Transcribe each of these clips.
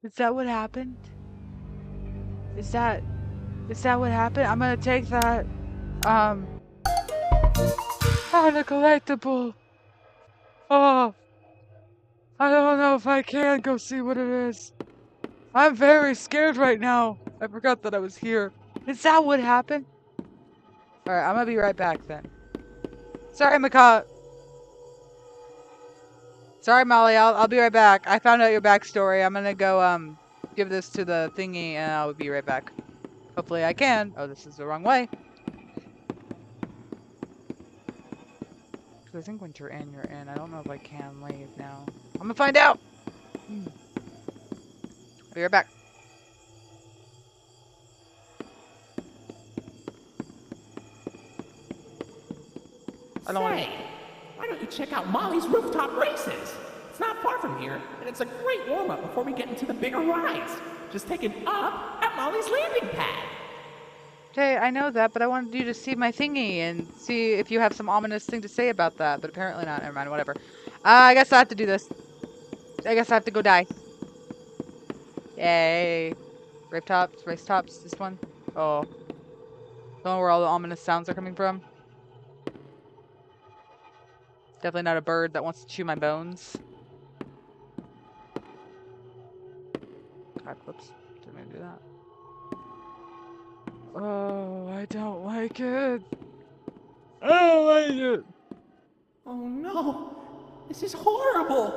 Is that what happened? Is that what happened? I'm gonna take that. On a collectible. Oh, I don't know if I can go see what it is. I'm very scared right now. I forgot that I was here. Is that what happened? Alright, I'm gonna be right back then. Sorry, Macaw. Sorry, Molly. I'll be right back. I found out your backstory. I'm gonna go give this to the thingy and I'll be right back. Hopefully I can. Oh, this is the wrong way. Because I think once you're in, you're in. I don't know if I can leave now. I'm gonna find out! I'll be right back. I don't want to... Why don't you check out Molly's rooftop races? It's not far from here, and it's a great warm-up before we get into the bigger rides. Just take it up at Molly's landing pad. Okay, I know that, but I wanted you to see my thingy and see if you have some ominous thing to say about that, but apparently not. Never mind, whatever. I guess I have to do this. I guess I have to go die. Yay. Race tops, this one. Oh. Don't know where all the ominous sounds are coming from. Definitely not a bird that wants to chew my bones. God, whoops. Didn't mean to do that. Oh, I don't like it. I don't like it. Oh no, this is horrible.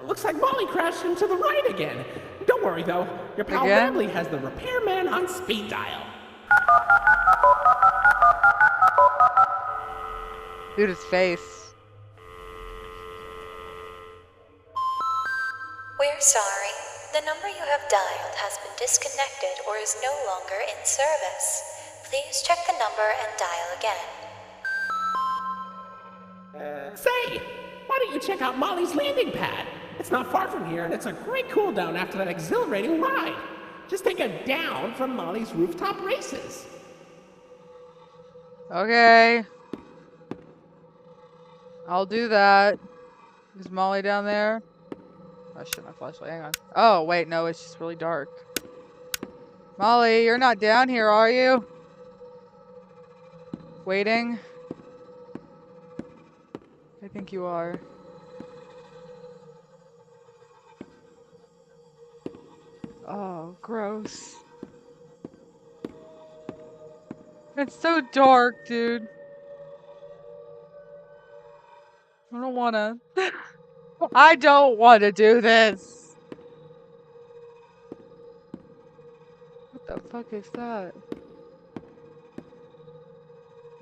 Looks like Molly crashed into the right again. Don't worry though, your pal Bradley has the repairman on speed dial. Dude, his face. We're sorry. The number you have dialed has been disconnected or is no longer in service. Please check the number and dial again. Say, why don't you check out Molly's landing pad? It's not far from here and it's a great cool down after that exhilarating ride. Just take a down from Molly's rooftop races. Okay. I'll do that. Is Molly down there? Oh shit, my flashlight. Hang on. Oh, wait, no, it's just really dark. Molly, you're not down here, are you? Waiting? I think you are. Oh, gross. It's so dark, dude. I don't wanna. I don't wanna do this. What the fuck is that?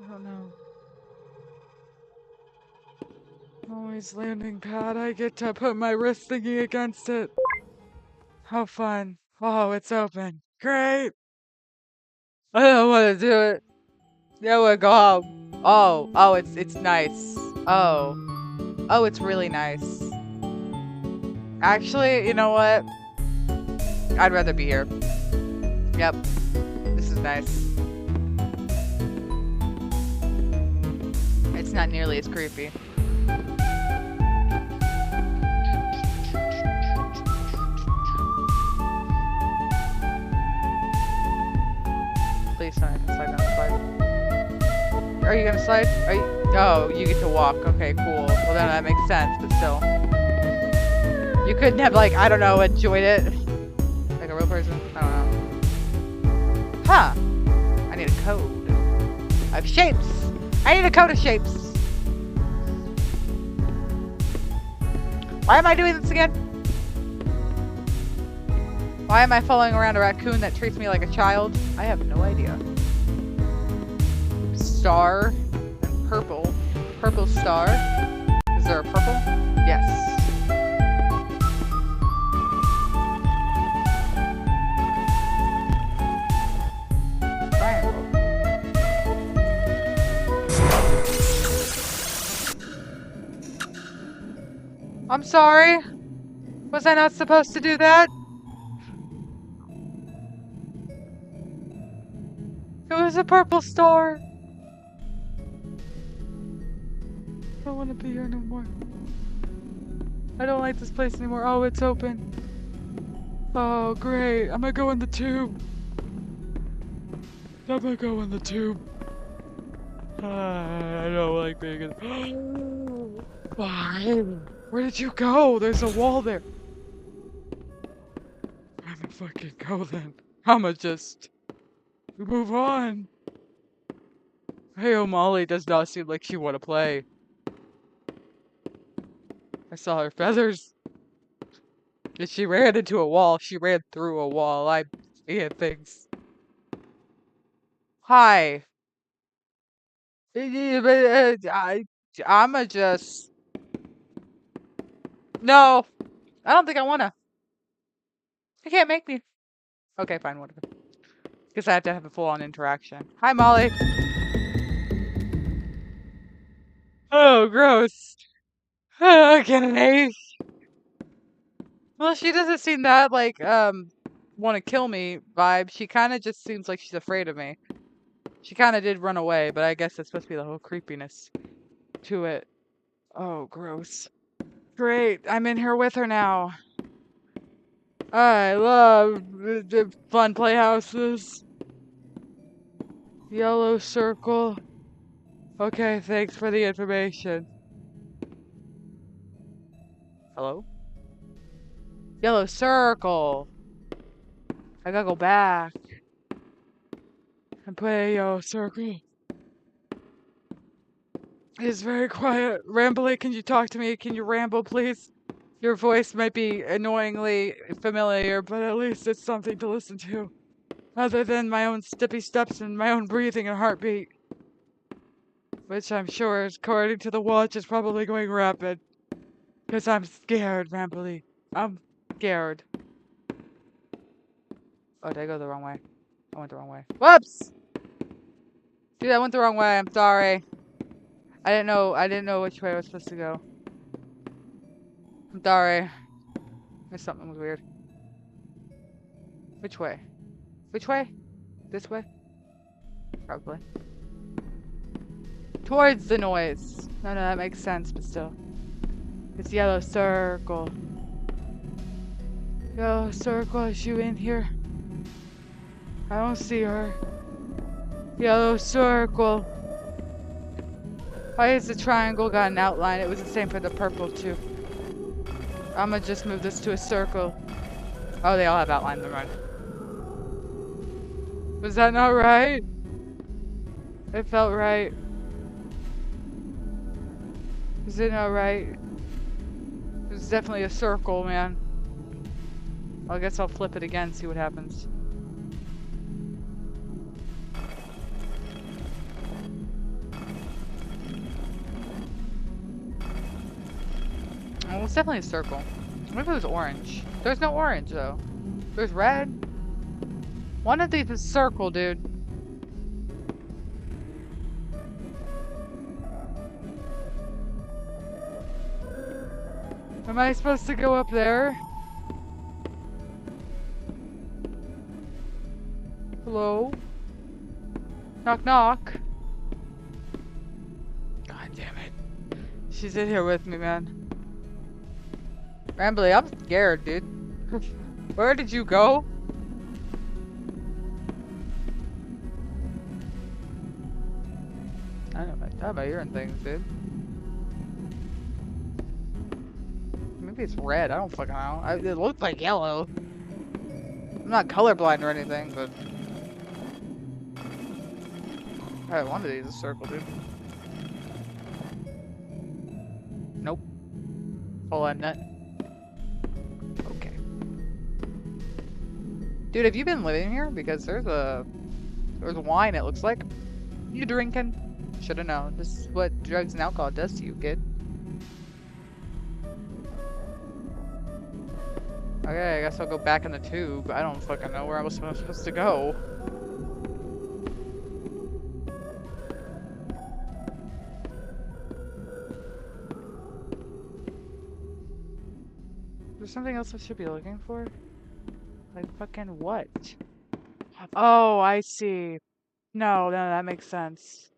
I don't know. Molly's landing pad. I get to put my wrist thingy against it. How fun. Oh, it's open. Great. I don't want to do it. Yeah, we'll go home. Oh, it's nice. Oh, it's really nice. Actually, you know what? I'd rather be here. Yep. This is nice. It's not nearly as creepy. Please slide down the slide. Are you gonna slide? Are you? Oh, you get to walk. Okay, cool. Well, then that makes sense, but still. You couldn't have, like, I don't know, enjoyed it. Like a real person? I don't know. Huh. I need a code. Of shapes. I need a code of shapes. Why am I doing this again? Why am I following around a raccoon that treats me like a child? I have no idea. Star and purple. Purple star. Is there a purple? Yes. Triangle. I'm sorry. Was I not supposed to do that? It was a purple star. I don't want to be here no more. I don't like this place anymore. Oh, it's open. Oh, great. I'm gonna go in the tube. I'm gonna go in the tube. I don't like being in... Fine. Where did you go? There's a wall there. I'm gonna fucking go then. I'ma just move on. Hey, O'Malley does not seem like she want to play. I saw her feathers. And she ran into a wall. She ran through a wall. I see things. Hi. I'ma just... No. I don't think I wanna. You can't make me. Okay, fine, whatever. Guess I have to have a full-on interaction. Hi, Molly. Oh, gross. Okay. Well, she doesn't seem that, like, want to kill me vibe. She kind of just seems like she's afraid of me. She kind of did run away, but I guess it's supposed to be the whole creepiness to it. Oh, gross. Great, I'm in here with her now. I love the fun playhouses. Yellow circle. Okay, thanks for the information. Hello? Yellow circle. I gotta go back and play a yellow circle. It's very quiet. Rambly, can you talk to me? Can you ramble, please? Your voice might be annoyingly familiar, but at least it's something to listen to. Other than my own steppy steps and my own breathing and heartbeat. Which I'm sure, according to the watch, is probably going rapid. Because I'm scared, Rambly. I'm scared. Oh, did I go the wrong way? I went the wrong way. Whoops! Dude, I went the wrong way. I'm sorry. I didn't know which way I was supposed to go. I'm sorry. Something was weird. Which way? Which way? This way? Probably. Towards the noise. No, that makes sense, but still. It's yellow circle. Yellow circle, is you in here? I don't see her. Yellow circle. Why is the triangle got an outline? It was the same for the purple too. I'ma just move this to a circle. Oh, they all have outlines, never mind. Was that not right? It felt right. Is it not right? It's definitely a circle, man. I guess I'll flip it again, see what happens. Well, it's definitely a circle. What if it was orange? There's no orange, though. There's red. One of these is circle, dude. Am I supposed to go up there? Hello? Knock, knock. God damn it. She's in here with me, man. Rambly, I'm scared, dude. Where did you go? I don't know about hearing things, dude. Maybe it's red. I don't fucking know. It looks like yellow. I'm not colorblind or anything, but... I wanted to use a circle, dude. Nope. Full on nut. Okay. Dude, have you been living here? Because there's wine, it looks like. You drinking? Should've known. This is what drugs and alcohol does to you, kid. Okay, I guess I'll go back in the tube. I don't fucking know where I was supposed to go. There's something else I should be looking for? Like fucking what? Oh, I see. No, that makes sense.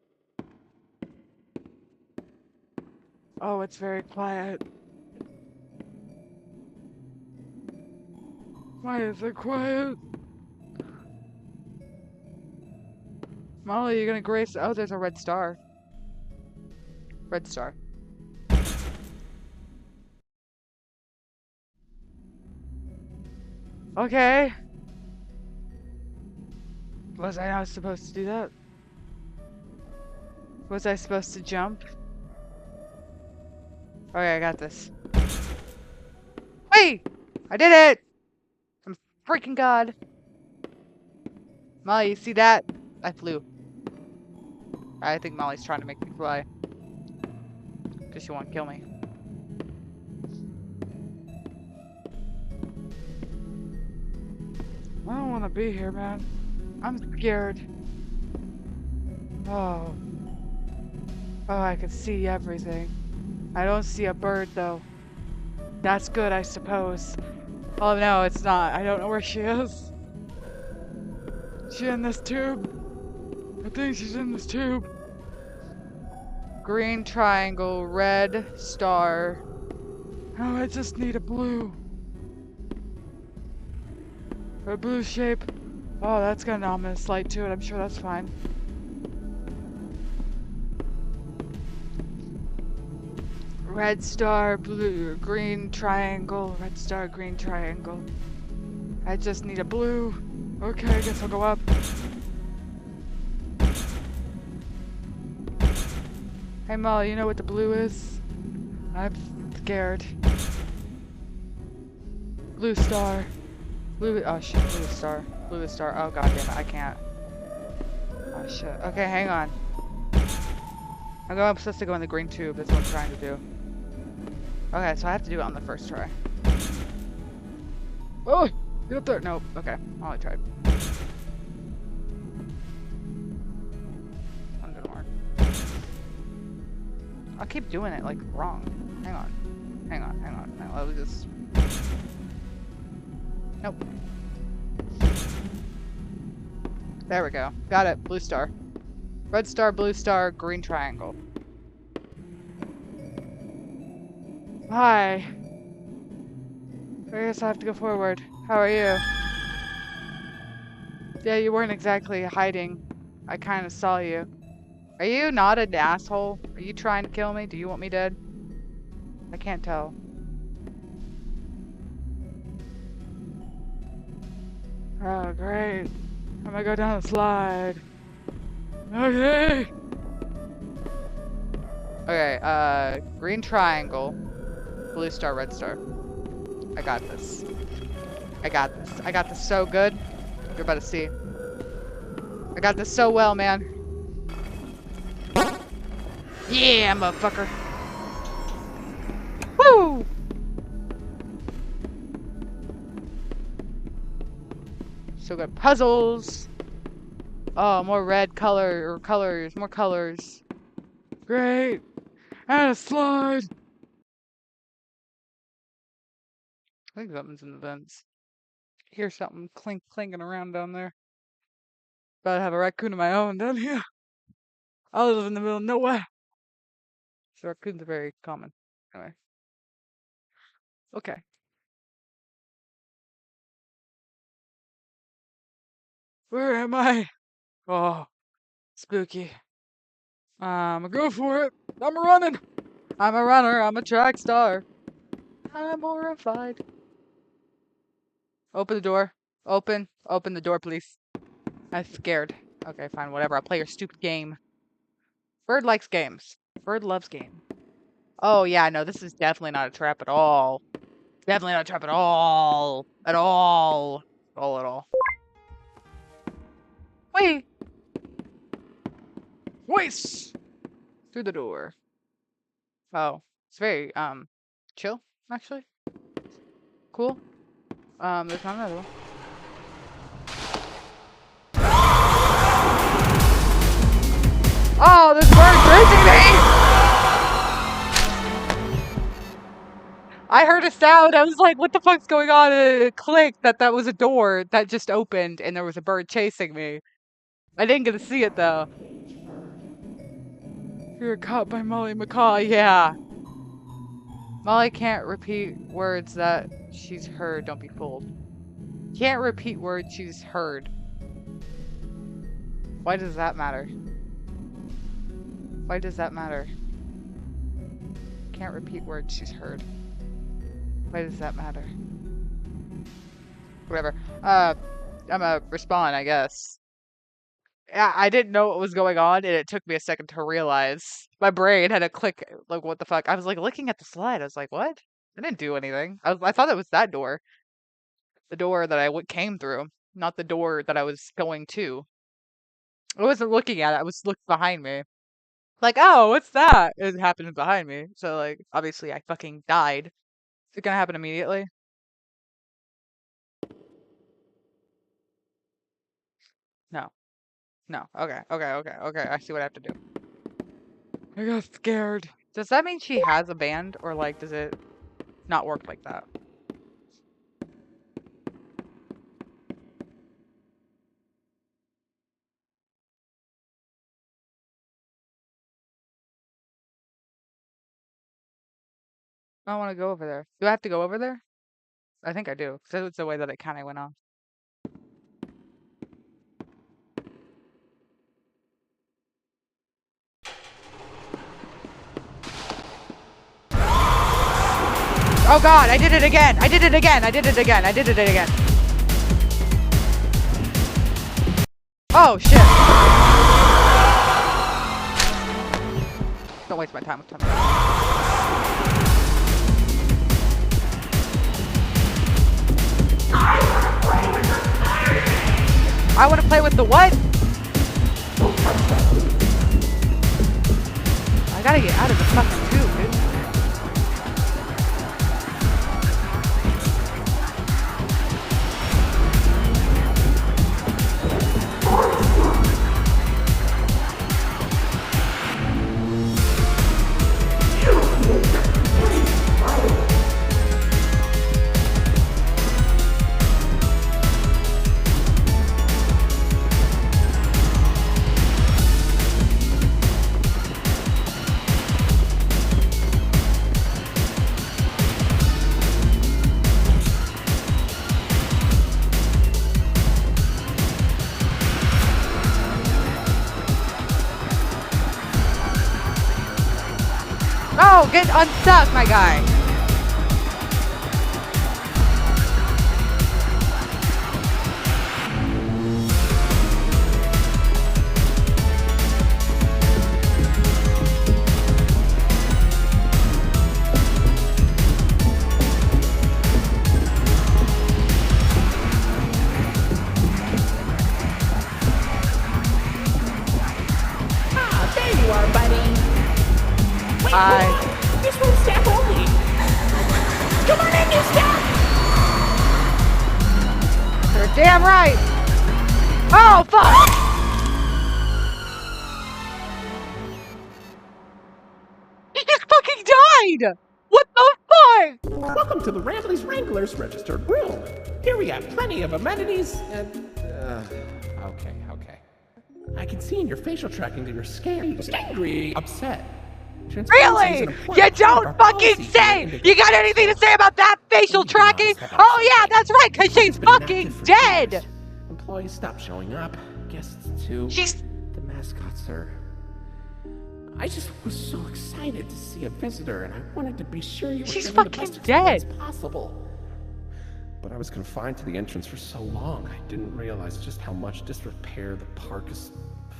Oh, it's very quiet. Why is it quiet? Molly, you're gonna grace. Oh, there's a red star. Red star. Okay. Was I not supposed to do that? Was I supposed to jump? Okay, I got this. Wait! I did it! I'm freaking God. Molly, you see that? I flew. I think Molly's trying to make me fly. Because she won't kill me. I don't want to be here, man. I'm scared. Oh. Oh, I can see everything. I don't see a bird, though. That's good, I suppose. Oh, no, it's not. I don't know where she is. She in this tube? I think she's in this tube. Green triangle, red star. Oh, I just need a blue. A blue shape. Oh, that's got an ominous light to it. I'm sure that's fine. Red star, blue, green triangle, red star, green triangle. I just need a blue. Okay, I guess I'll go up. Hey Molly, you know what the blue is? I'm scared. Blue star. Blue, oh shit, blue star. Blue star, oh god damn it, I can't. Oh shit, okay, hang on. I'm supposed to go in the green tube, that's what I'm trying to do. Okay, so I have to do it on the first try. Oh, get up there, nope, okay, Molly tried. One good more. I'll keep doing it like wrong. Hang on. Let me just. Nope. There we go. Got it. Blue star. Red star, blue star, green triangle. Hi. I guess I have to go forward. How are you? Yeah, you weren't exactly hiding. I kind of saw you. Are you not an asshole? Are you trying to kill me? Do you want me dead? I can't tell. Oh, great. I'm gonna go down the slide. Okay. Okay, green triangle, blue star, red star. I got this. I got this. I got this so good. You're about to see. I got this so well, man. Yeah, motherfucker. Woo! So good. Puzzles. Oh, more red color or colors. More colors. Great. And a slide. I think something's in the vents. Hear something clinking around down there. About to have a raccoon of my own down here. I live in the middle of nowhere. So raccoons are very common. Anyway. Okay. Where am I? Oh, spooky. Go for it. I'm running. I'm a runner. I'm a track star. I'm horrified. Open the door. Open the door, please. I'm scared. Okay, fine, whatever. I'll play your stupid game. Bird likes games. Bird loves game. Oh, yeah, no, this is definitely not a trap at all. Definitely not a trap at all. At all. At all. Wait. Wait. Through the door. Oh, it's very, chill, actually. Cool. There's not another one. Oh, this bird chasing me! I heard a sound. I was like, what the fuck's going on? And it clicked that was a door that just opened and there was a bird chasing me. I didn't get to see it though. You're caught by Molly McCaw. Yeah. Molly can't repeat words that she's heard. Don't be fooled. Can't repeat words she's heard. Why does that matter? Why does that matter? Can't repeat words she's heard. Why does that matter? Whatever. I'm gonna respond, I guess. Yeah, I didn't know what was going on, and it took me a second to realize. My brain had a click, like, what the fuck? I was, like, looking at the slide. I was like, what? I didn't do anything. I thought it was that door. The door that I came through, not the door that I was going to. I wasn't looking at it. I was looking behind me. Like, oh, what's that? It happened behind me. So, like, obviously I fucking died. Is it gonna happen immediately? No. No. Okay. Okay. I see what I have to do. I got scared. Does that mean she has a band, or, like, does it not work like that? I don't want to go over there. Do I have to go over there? I think I do. So it's the way that it kind of went on. Oh god, I did it again! I did it again! I did it again! I did it again! Oh shit! Don't waste my time with time. I want to play with the what? I gotta get out of the fucking tube, dude. No, get unstuck, my guy. Ah, there you are, buddy. Wait, Hi. hold on. This room's staff only. Come on in, new staff. You're damn right. Oh, fuck. He just fucking died. What the fuck? Welcome to the Rambley's Wranglers registered room. Here we have plenty of amenities and. Okay. I can see in your facial tracking that you're scared, angry, upset. Really? You don't fucking say! You got anything to say about that facial tracking? Oh yeah, that's right, because she's fucking dead! Employees stop showing up. Guests too. The mascots are. I just was so excited to see a visitor, and I wanted to be sure you were She's getting the fucking best experience dead. possible. But I was confined to the entrance for so long, I didn't realize just how much disrepair the park has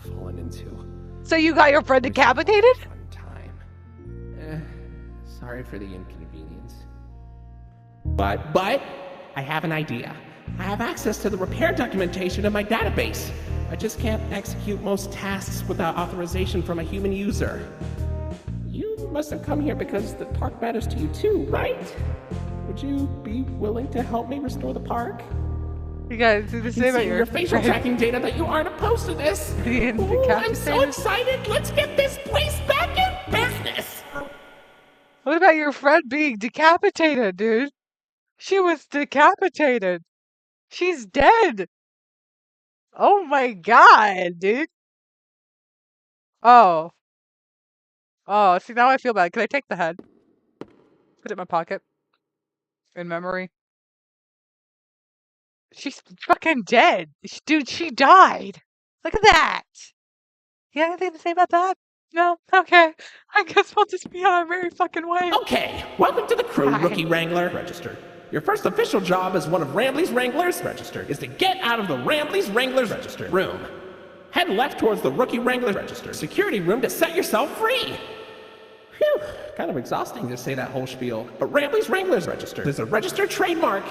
fallen into. So you got your friend decapitated? Fun time. Sorry for the inconvenience. But I have an idea. I have access to the repair documentation in my database. I just can't execute most tasks without authorization from a human user. You must have come here because the park matters to you too, right? Would you be willing to help me restore the park? You guys do the I same can about see in your facial tracking data that you aren't opposed to this. Being Ooh, I'm so decapitated? excited. Let's get this place back in business. What about your friend being decapitated, dude? She was decapitated. She's dead. Oh my god, dude. Oh. Oh, see, now I feel bad. Can I take the head? Put it in my pocket. In memory. She's fucking dead. Dude, she died. Look at that. You have anything to say about that? No? Okay. I guess we'll just be on our merry fucking way. Okay, welcome to the crew, Hi. Rookie Wrangler. Registered. Your first official job as one of Rambley's Wranglers, registered, is to get out of the Rambley's Wranglers, registered, room. Head left towards the Rookie Wrangler, registered, security room to set yourself free. Phew, kind of exhausting to say that whole spiel, but Rambley's Wranglers, registered, is a registered trademark.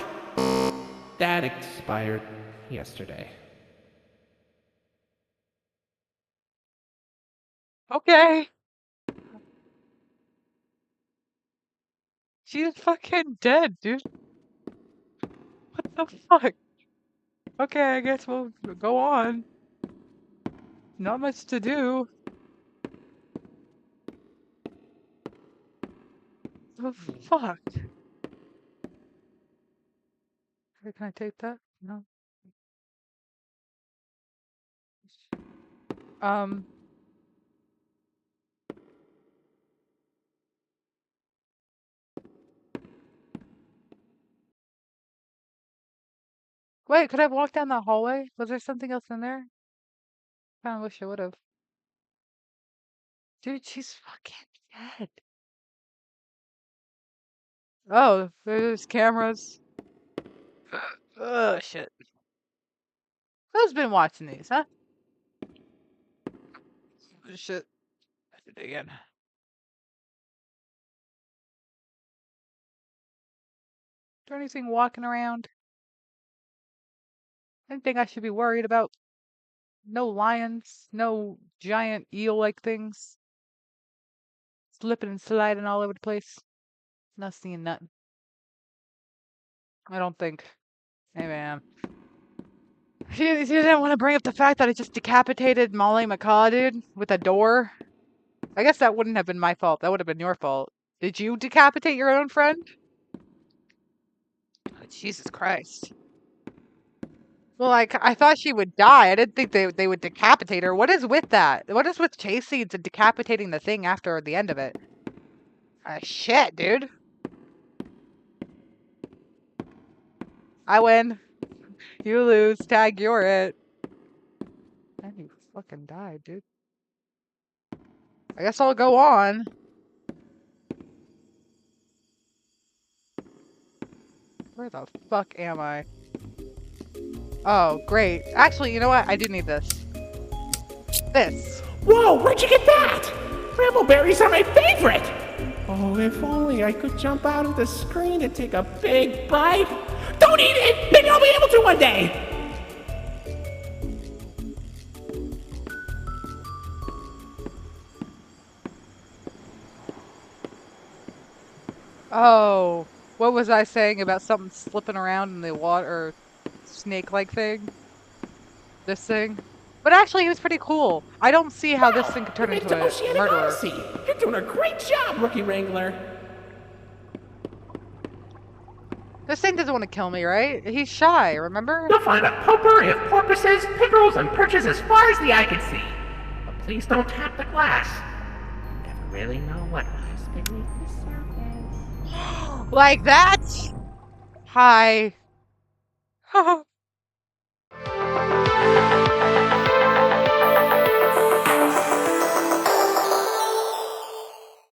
That expired yesterday. Okay. She's fucking dead, dude. What the fuck? Okay, I guess we'll go on. Not much to do. What the fuck? Can I take that? No. Wait, could I walk down that hallway? Was there something else in there? Kinda wish I would've. Dude, she's fucking dead. Oh, there's cameras. Oh, shit. Who's been watching these, huh? Shit. I did it again. Is there anything walking around? Anything I should be worried about? No lions, no giant eel-like things. Slipping and sliding all over the place. Not seeing nothing. I don't think. Hey, man. She didn't want to bring up the fact that I just decapitated Molly McCaw, dude, with a door. I guess that wouldn't have been my fault. That would have been your fault. Did you decapitate your own friend? Oh, Jesus Christ. Well, like, I thought she would die. I didn't think they would decapitate her. What is with that? What is with chasing and decapitating the thing after the end of it? Shit, dude. I win. You lose. Tag, you're it. And you fucking died, dude. I guess I'll go on. Where the fuck am I? Oh, great. Actually, you know what? I do need this. This. Whoa, where'd you get that? Brambleberries are my favorite! Oh, if only I could jump out of the screen and take a big bite. Don't eat it! Maybe I'll be able to one day! Oh, what was I saying about something slipping around in the water, snake-like thing? This thing? But actually, it was pretty cool. I don't see how this thing could turn into a murderer. Odyssey. You're doing a great job, Rookie Wrangler. This thing doesn't want to kill me, right? He's shy, remember? You'll find a potpourri of porpoises, pickerels, and perches as far as the eye can see. But please don't tap the glass. You never really know what lies beneath the surface. Like that? Hi.